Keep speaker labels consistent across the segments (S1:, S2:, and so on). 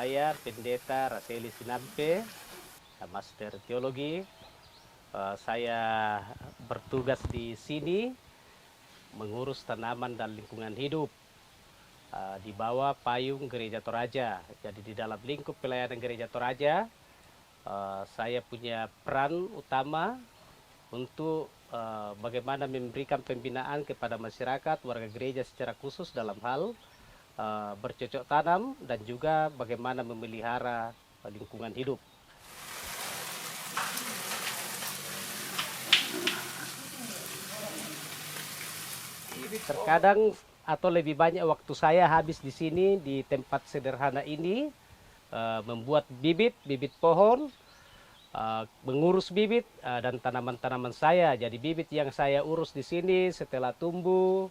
S1: Saya Pendeta Raseli Sinampe, Master Teologi. Saya bertugas di sini mengurus tanaman dan lingkungan hidup di bawah payung Gereja Toraja. Jadi di dalam lingkup pelayanan Gereja Toraja, saya punya peran utama untuk bagaimana memberikan pembinaan kepada masyarakat, warga gereja secara khusus dalam hal bercocok tanam dan juga bagaimana memelihara lingkungan hidup. Terkadang atau lebih banyak waktu saya habis di sini di tempat sederhana ini membuat bibit pohon, mengurus bibit dan tanaman-tanaman saya. Jadi bibit yang saya urus di sini setelah tumbuh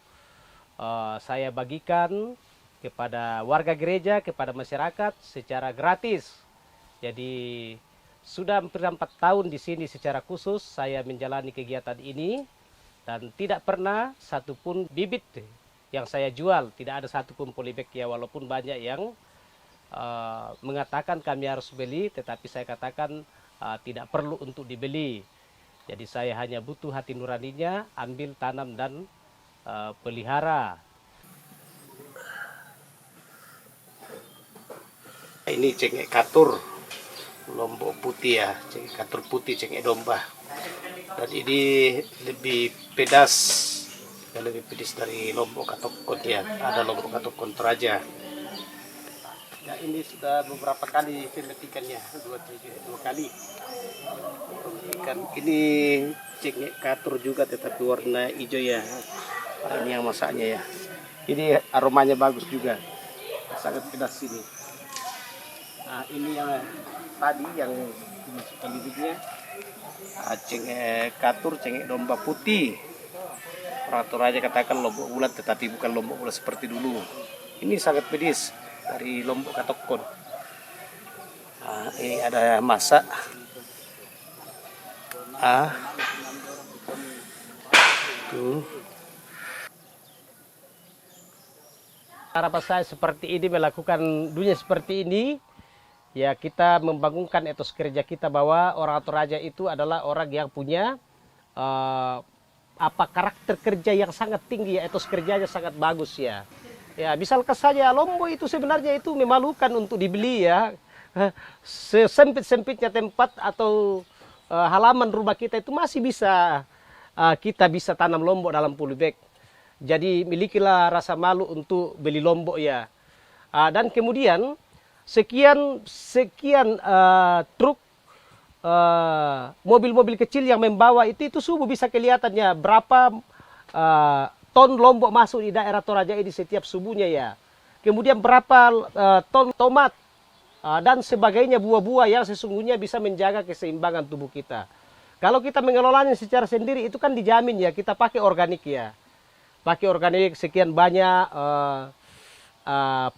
S1: saya bagikan kepada warga gereja, kepada masyarakat secara gratis. Jadi sudah hampir 4 tahun di sini secara khusus saya menjalani kegiatan ini. Dan tidak pernah satupun bibit yang saya jual, tidak ada satupun polybag ya, walaupun banyak yang mengatakan kami harus beli, tetapi saya katakan tidak perlu untuk dibeli. Jadi saya hanya butuh hati nuraninya, ambil, tanam, dan pelihara. Ini cengkeh katur, lombok putih ya, cengkeh katur putih, cengkeh domba. Dan ini lebih pedas, lebih pedas dari lombok katokon ya. Ada lombok katokon Toraja. Ya, ini sudah beberapa kali pemetikannya, dua kali. Pemetikan ini cengkeh katur juga, tetapi warna hijau ya. Ini yang masaknya ya. Ini aromanya bagus juga, sangat pedas ini. Nah, ini yang tadi yang dimasukkan bibitnya. Cengkeh katur, cengkeh domba putih. Orang Toraja katakan lombok bulat, tetapi bukan lombok bulat seperti dulu. Ini sangat pedas dari lombok katokon. Ini ada masak. Tuh. Harapan saya seperti ini, melakukan dunia seperti ini. Ya, kita membangunkan etos kerja kita bahwa orang Toraja itu adalah orang yang punya karakter kerja yang sangat tinggi ya, etos kerjanya sangat bagus ya. Ya, misalkan saja lombok itu sebenarnya itu memalukan untuk dibeli ya. Sesempit-sempitnya tempat atau halaman rumah kita itu masih bisa kita bisa tanam lombok dalam polybag. Jadi milikilah rasa malu untuk beli lombok ya. Dan kemudian sekian truk mobil-mobil kecil yang membawa itu subuh bisa kelihatannya berapa ton lombok masuk di daerah Toraja ini setiap subuhnya ya. Kemudian berapa ton tomat dan sebagainya, buah-buah yang sesungguhnya bisa menjaga keseimbangan tubuh kita. Kalau kita mengelolanya secara sendiri itu kan dijamin ya, kita pakai organik ya. Pakai organik sekian banyak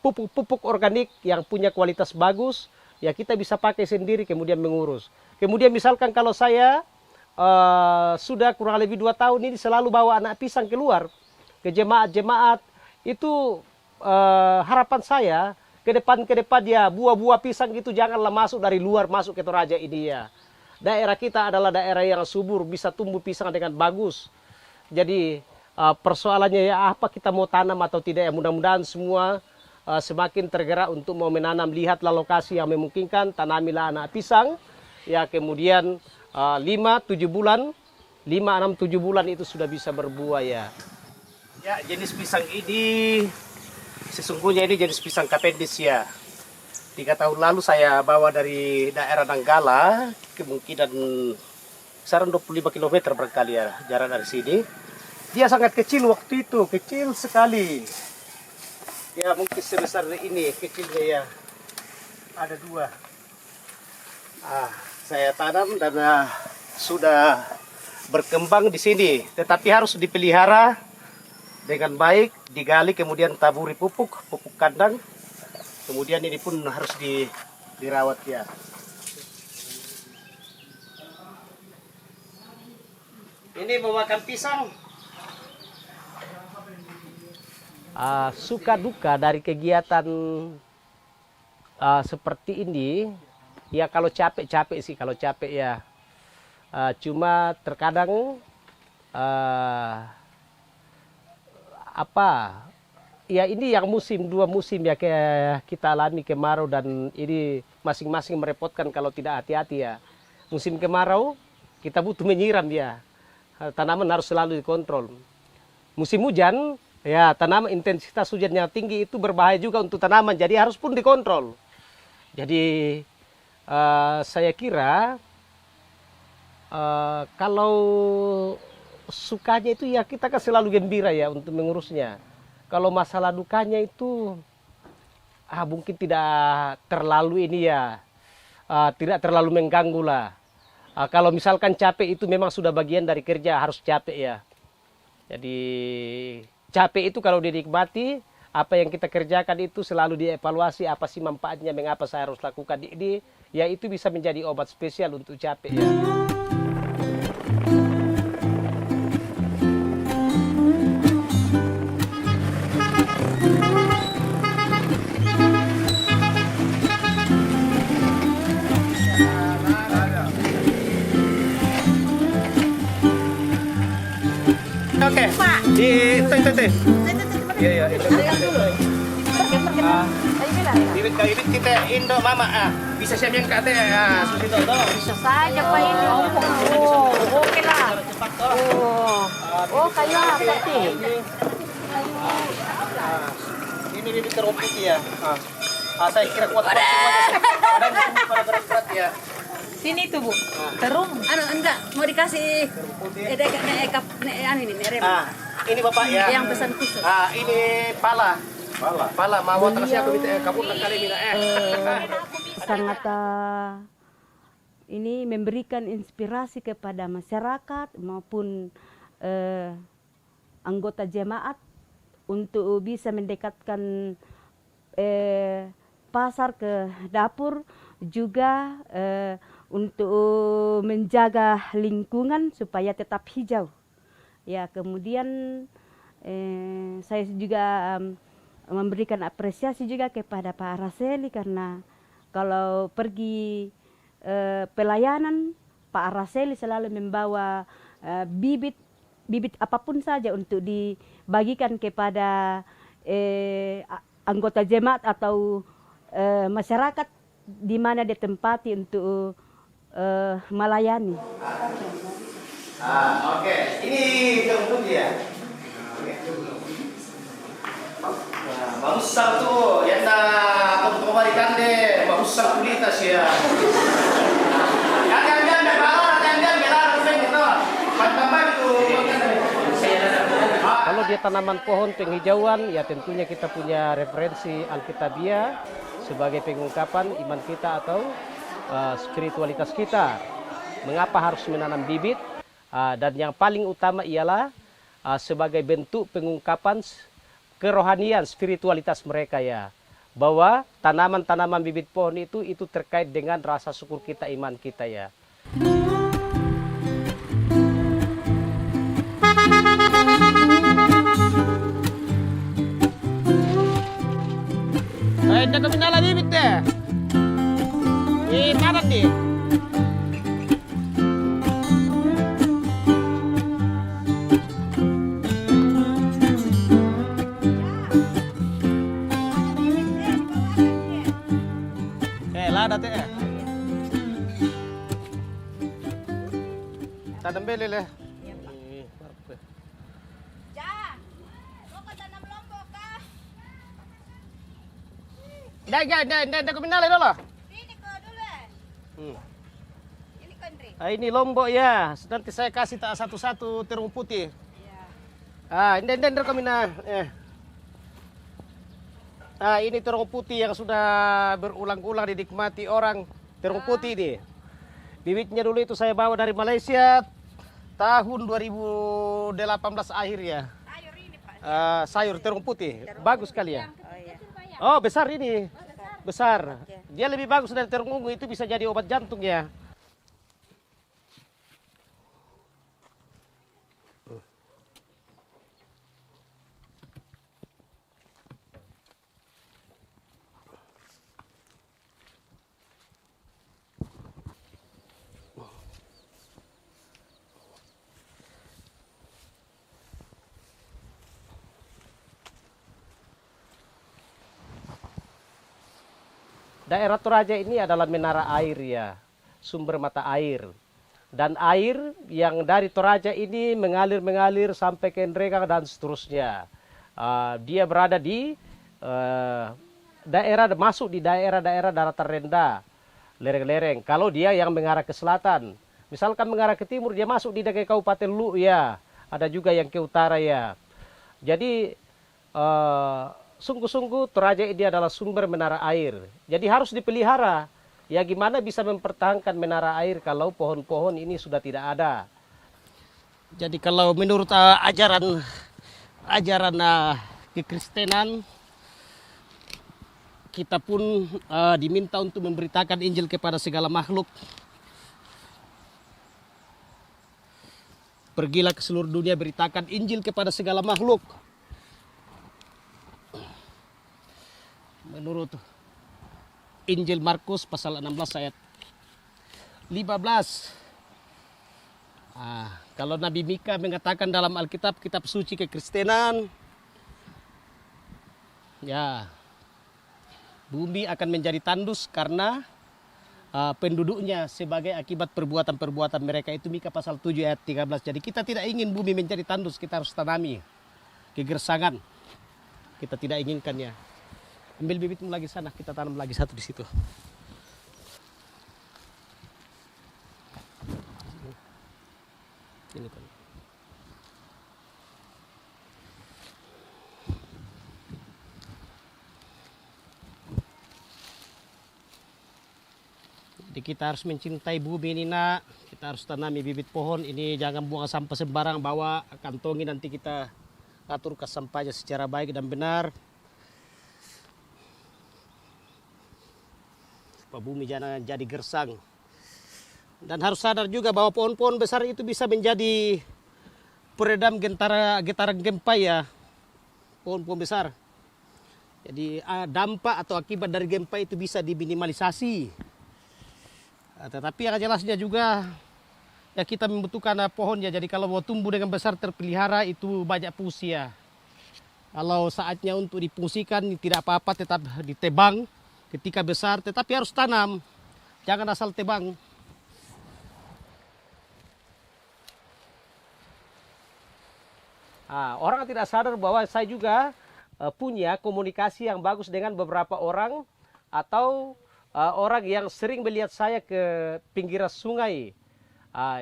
S1: pupuk organik yang punya kualitas bagus, ya kita bisa pakai sendiri kemudian mengurus. Kemudian misalkan kalau saya sudah kurang lebih 2 tahun ini selalu bawa anak pisang keluar ke jemaat-jemaat, itu harapan saya ke depan ya buah-buah pisang itu janganlah masuk dari luar masuk ke Toraja ini ya. Daerah kita adalah daerah yang subur, bisa tumbuh pisang dengan bagus. Jadi persoalannya ya apa kita mau tanam atau tidak ya, mudah-mudahan semua semakin tergerak untuk mau menanam. Lihatlah lokasi yang memungkinkan, tanamilah anak pisang ya, kemudian 5-7 bulan 5-6-7 bulan itu sudah bisa berbuah ya. Ya, jenis pisang ini sesungguhnya ini jenis pisang Cavendish ya. 3 tahun lalu saya bawa dari daerah Nanggala, kemungkinan kisaran 25 km barangkali ya jarak dari sini. Dia sangat kecil waktu itu, kecil sekali. Ya mungkin sebesar ini kecilnya ya. Ada 2. Saya tanam dan sudah berkembang di sini. Tetapi harus dipelihara dengan baik, digali kemudian taburi pupuk kandang. Kemudian ini pun harus dirawat ya. Ini memakan pisang. Suka duka dari kegiatan seperti ini, ya kalau capek-capek sih, kalau capek ya. Cuma terkadang ya ini yang dua musim ya kayak kita alami, kemarau dan ini masing-masing merepotkan kalau tidak hati-hati ya. Musim kemarau kita butuh menyiram ya, tanaman harus selalu dikontrol. Musim hujan ya, tanaman intensitas hujannya tinggi itu berbahaya juga untuk tanaman, jadi harus pun dikontrol. Jadi saya kira kalau sukanya itu ya kita kan selalu gembira ya untuk mengurusnya. Kalau masalah dukanya itu mungkin tidak terlalu ini ya, tidak terlalu mengganggu lah. Kalau misalkan capek itu memang sudah bagian dari kerja, harus capek ya. Jadi capek itu kalau dinikmati, apa yang kita kerjakan itu selalu dievaluasi apa sih manfaatnya, mengapa saya harus lakukan ini, ya itu bisa menjadi obat spesial untuk capek ya. Oke, di itu. Iya, itu. Bibit kita Indo mama bisa siap yang kate susi itu
S2: Bisa saja Pak ini. Oh, oke lah. Oh, kayu apa sih?
S1: Ini bibit terung putih ya. Saya kira kuat semua pada berat ya.
S2: Sini tuh Bu. Terung.
S3: Enggak, mau dikasih
S1: Ini Bapak ya.
S3: yang pesan khusus.
S1: Ini pala mau terus aku minta kabur kali minta
S3: Sangat ini memberikan inspirasi kepada masyarakat maupun anggota jemaat untuk bisa mendekatkan pasar ke dapur, juga untuk menjaga lingkungan supaya tetap hijau. Ya, kemudian saya juga memberikan apresiasi juga kepada Pak Araceli, karena kalau pergi pelayanan, Pak Araceli selalu membawa bibit apapun saja untuk dibagikan kepada anggota jemaat atau masyarakat di mana ditempati untuk melayani.
S1: Oke. Ini terung ya. Mahusang tuh, yang untuk kembalikan deh, mahusang kualitas ya. Jangan gitu. Kalau dia tanaman pohon penghijauan, ya tentunya kita punya referensi Alkitabiah sebagai pengungkapan iman kita atau spiritualitas kita. Mengapa harus menanam bibit? Dan yang paling utama ialah sebagai bentuk pengungkapan kerohanian, spiritualitas mereka ya. Bahwa tanaman-tanaman bibit pohon itu terkait dengan rasa syukur kita, iman kita ya. Jaga minala bibit deh. Padat nih. Lada teh. Tanam beli leh. Dah keminale dulu.
S2: Ini kok dulu. Ini country.
S1: Ini lombok ya. Nanti saya kasih tak satu-satu terung putih.
S2: Iya.
S1: Ini kemina. Ini terung putih yang sudah berulang-ulang dinikmati orang. Terung putih ini. Bibitnya dulu itu saya bawa dari Malaysia tahun 2018 akhir ya.
S2: Sayur ini Pak.
S1: Sayur terung putih. Bagus sekali ya. Oh, besar ini. Besar. Dia lebih bagus dari terung ungu, itu bisa jadi obat jantung ya. daerah Toraja ini adalah menara air ya, sumber mata air. Dan air yang dari Toraja ini mengalir sampai ke Nrekang dan seterusnya. Dia berada di masuk di daerah-daerah daratan rendah, lereng-lereng. Kalau dia yang mengarah ke selatan, misalkan mengarah ke timur, dia masuk di daerah Kabupaten Lu ya. Ada juga yang ke utara ya. Jadi sungguh-sungguh Toraja ini adalah sumber menara air. Jadi harus dipelihara. Ya gimana bisa mempertahankan menara air kalau pohon-pohon ini sudah tidak ada. Jadi kalau menurut ajaran kekristenan, kita pun diminta untuk memberitakan Injil kepada segala makhluk. Pergilah ke seluruh dunia, beritakan Injil kepada segala makhluk. Menurut Injil Markus pasal 16 ayat 15. Kalau Nabi Mika mengatakan dalam Alkitab, kitab suci kekristenan, ya, bumi akan menjadi tandus karena penduduknya sebagai akibat perbuatan-perbuatan mereka. Itu Mika pasal 7 ayat 13. Jadi kita tidak ingin bumi menjadi tandus, kita harus tanami kegersangan. Kita tidak inginkannya. Ambil bibitmu lagi sana, kita tanam lagi satu di situ. Ini kan. Jadi kita harus mencintai bumi ini nak. Kita harus tanami bibit pohon ini, jangan buang sampah sembarang, bawa kantongi, nanti kita atur ke sampahnya secara baik dan benar. Bumi jangan jadi gersang. Dan harus sadar juga bahwa pohon-pohon besar itu bisa menjadi peredam getaran gempa ya. Pohon-pohon besar. Jadi dampak atau akibat dari gempa itu bisa diminimalisasi. Tetapi yang jelasnya juga ya kita membutuhkan pohonnya. Jadi kalau mau tumbuh dengan besar terpelihara itu banyak fungsi ya. Kalau saatnya untuk difungsikan tidak apa-apa, tetap ditebang. Ketika besar, tetapi harus tanam. Jangan asal tebang. Orang tidak sadar bahwa saya juga punya komunikasi yang bagus dengan beberapa orang atau orang yang sering melihat saya ke pinggiran sungai.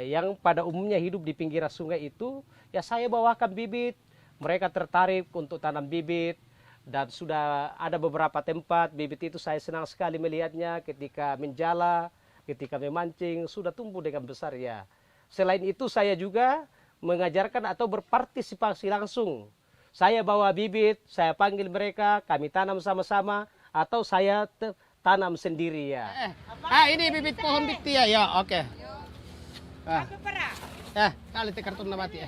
S1: Yang pada umumnya hidup di pinggiran sungai itu, ya saya bawakan bibit. Mereka tertarik untuk tanam bibit. Dan sudah ada beberapa tempat bibit itu saya senang sekali melihatnya ketika menjala, ketika memancing, sudah tumbuh dengan besar ya. Selain itu saya juga mengajarkan atau berpartisipasi langsung. Saya bawa bibit, saya panggil mereka, kami tanam sama-sama, atau saya tanam sendiri ya. Ini bibit pohon bikti ya, ya oke. Kali kartun mati ya.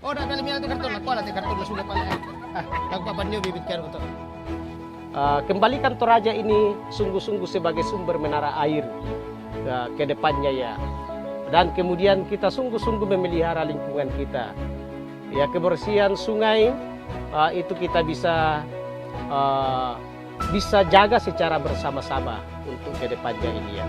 S1: Udah beli minat kartun lah, kuala kartun lah sudah paling. Aku papannya bibit kan untuk. Kembalikan Toraja ini sungguh-sungguh sebagai sumber menara air ke depannya ya. Dan kemudian kita sungguh-sungguh memelihara lingkungan kita. Ya, kebersihan sungai itu kita bisa jaga secara bersama-sama untuk ke depannya ini ya.